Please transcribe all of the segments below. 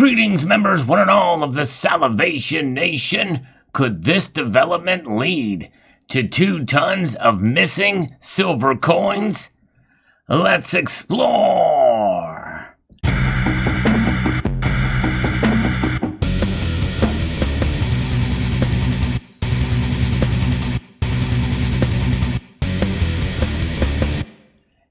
Greetings, members, one and all of the Salivation Nation. Could this development lead to 2 tons of missing silver coins? Let's explore.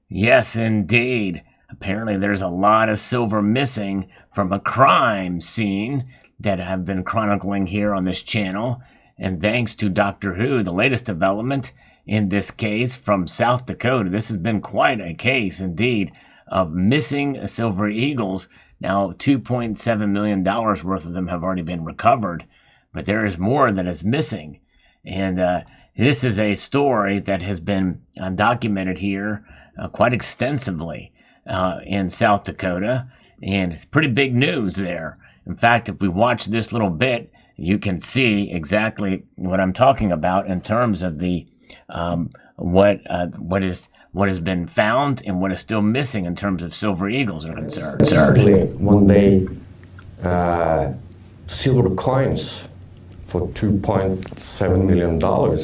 Yes, indeed. Apparently there's a lot of silver missing from a crime scene that I've been chronicling here on this channel. And thanks to Doctor Who, the latest development in this case from South Dakota. This has been quite a case indeed of missing silver eagles. Now $2.7 million worth of them have already been recovered, but there is more that is missing. And this is a story that has been documented here quite extensively in South Dakota, and it's pretty big news there. In fact, if we watch this little bit, you can see exactly what I'm talking about in terms of the what has been found and what is still missing in terms of silver eagles are concerned. Certainly, one day, silver coins for $2.7 million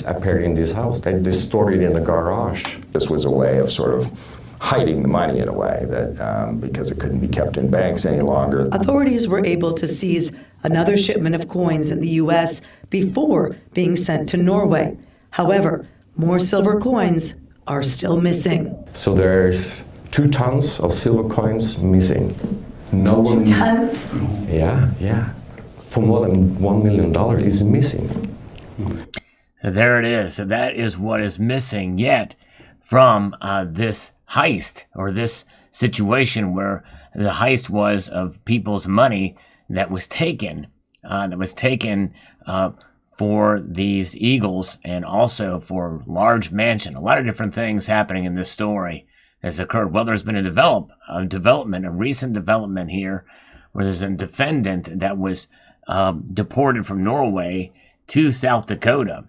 appeared in this house. They stored it in the garage. This was a way of sort of hiding the money in a way that because it couldn't be kept in banks any longer. Authorities were able to seize another shipment of coins in the U.S. before being sent to Norway. However, more silver coins are still missing. So there's 2 tons of silver coins missing. No one. 2 tons? Yeah. For more than $1 million is missing. So there it is. So that is what is missing yet from this heist, or this situation where the heist was of people's money that was taken for these eagles, and also for large mansion. A lot of different things happening in this story has occurred. Well, there's been a recent development here where there's a defendant that was deported from Norway to South Dakota.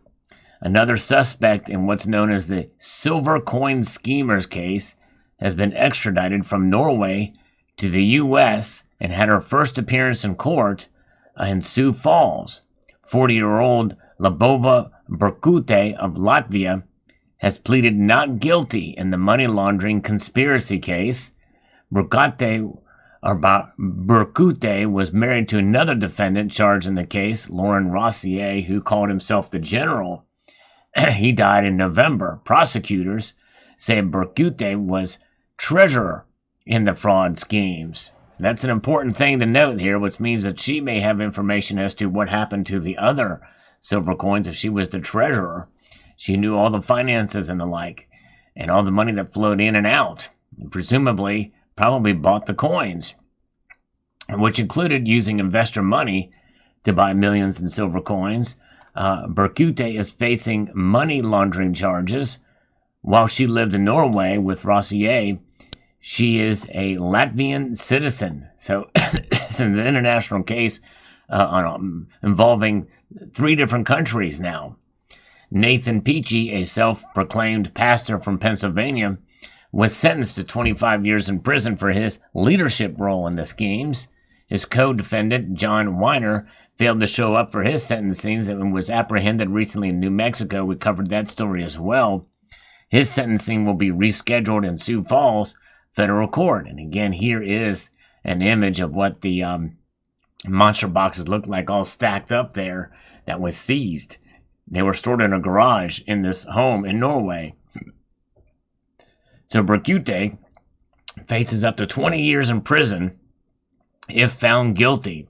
Another suspect in what's known as the Silver Coin Schemers case has been extradited from Norway to the U.S. and had her first appearance in court in Sioux Falls. 40-year-old Labova Berkute of Latvia has pleaded not guilty in the money laundering conspiracy case. Berkute was married to another defendant charged in the case, Laurent Rossier, who called himself the General. He died in November. Prosecutors say Berkute was treasurer in the fraud schemes. That's an important thing to note here, which means that she may have information as to what happened to the other silver coins. If she was the treasurer, she knew all the finances and the like, and all the money that flowed in and out, and presumably probably bought the coins, which included using investor money to buy millions in silver coins. Berkute is facing money laundering charges. While she lived in Norway with Rossier, she is a Latvian citizen. So it's an international case involving 3 different countries now. Nathan Peachy, a self-proclaimed pastor from Pennsylvania, was sentenced to 25 years in prison for his leadership role in the schemes. His co-defendant, John Weiner, failed to show up for his sentencing and was apprehended recently in New Mexico. We covered that story as well. His sentencing will be rescheduled in Sioux Falls federal court. And again, here is an image of what the monster boxes look like, all stacked up there, that was seized. They were stored in a garage in this home in Norway. So Berkute faces up to 20 years in prison if found guilty.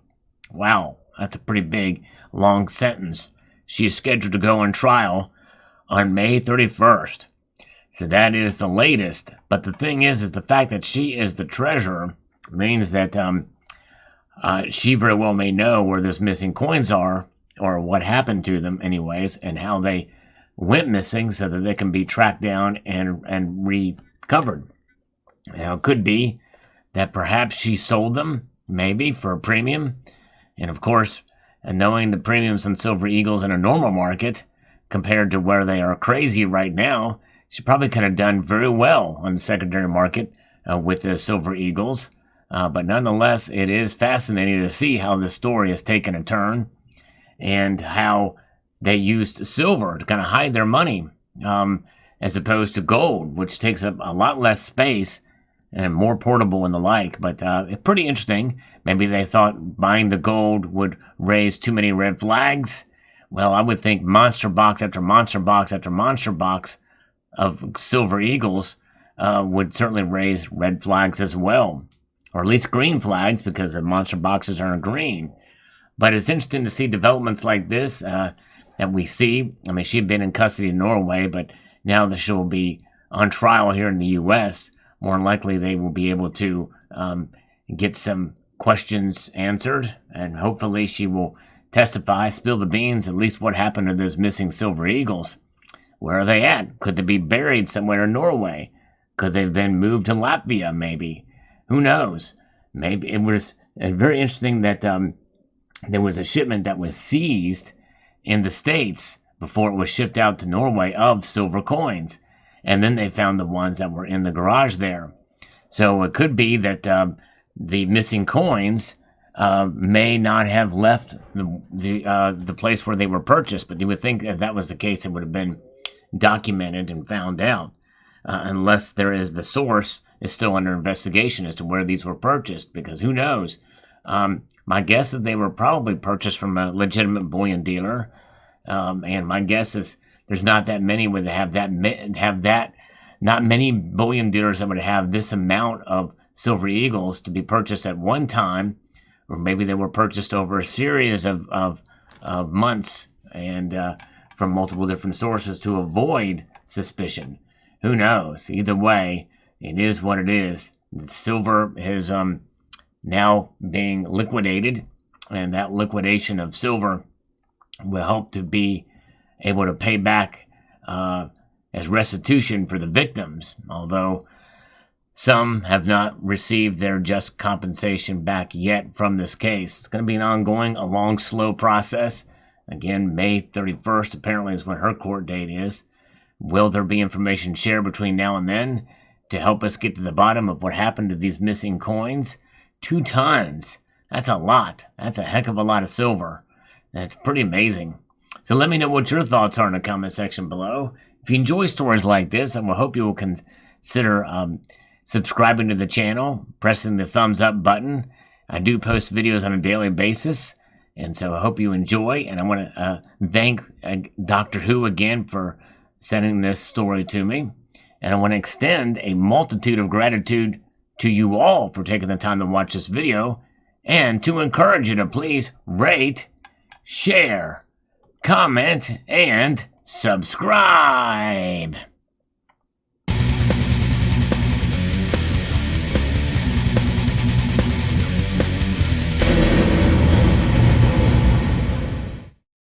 Wow, that's a pretty big, long sentence. She is scheduled to go on trial on May 31st. So that is the latest. But the thing is the fact that she is the treasurer means that she very well may know where those missing coins are, or what happened to them anyways, and how they went missing, so that they can be tracked down and recovered. Now, it could be that perhaps she sold them, maybe, for a premium. And of course, knowing the premiums on silver eagles in a normal market compared to where they are crazy right now, she probably could have done very well on the secondary market with the silver eagles. But nonetheless, it is fascinating to see how this story has taken a turn and how they used silver to kind of hide their money, as opposed to gold, which takes up a lot less space and more portable and the like. But it's pretty interesting. Maybe they thought buying the gold would raise too many red flags. Well, I would think monster box after monster box after monster box of silver eagles would certainly raise red flags as well, or at least green flags, because the monster boxes aren't green. But it's interesting to see developments like this that we see. I mean, she'd been in custody in Norway, but now that she'll be on trial here in the U.S., more than likely they will be able to get some questions answered, and hopefully she will testify, spill the beans, at least what happened to those missing silver eagles. Where are they at? Could they be buried somewhere in Norway? Could they have been moved to Latvia, maybe? Who knows? Maybe it was very interesting that there was a shipment that was seized in the States before it was shipped out to Norway of silver coins. And then they found the ones that were in the garage there. So it could be that the missing coins may not have left the place where they were purchased. But you would think if that was the case, it would have been documented and found out. Unless there is the source is still under investigation as to where these were purchased, because who knows? My guess is they were probably purchased from a legitimate bullion dealer, and my guess is there's not that many would have that. Not many bullion dealers that would have this amount of silver eagles to be purchased at one time, or maybe they were purchased over a series of months and from multiple different sources to avoid suspicion. Who knows? Either way, it is what it is. The silver is now being liquidated, and that liquidation of silver will help to be able to pay back as restitution for the victims, although some have not received their just compensation back yet from this case. It's going to be a long, slow process. Again, May 31st apparently is when her court date is. Will there be information shared between now and then to help us get to the bottom of what happened to these missing coins? 2 tons. That's a lot. That's a heck of a lot of silver. That's pretty amazing. So let me know what your thoughts are in the comment section below. If you enjoy stories like this, I will hope you will consider subscribing to the channel, pressing the thumbs up button. I do post videos on a daily basis, and so I hope you enjoy. And I want to thank Doctor Who again for sending this story to me. And I want to extend a multitude of gratitude to you all for taking the time to watch this video, and to encourage you to please rate, share, comment, and subscribe.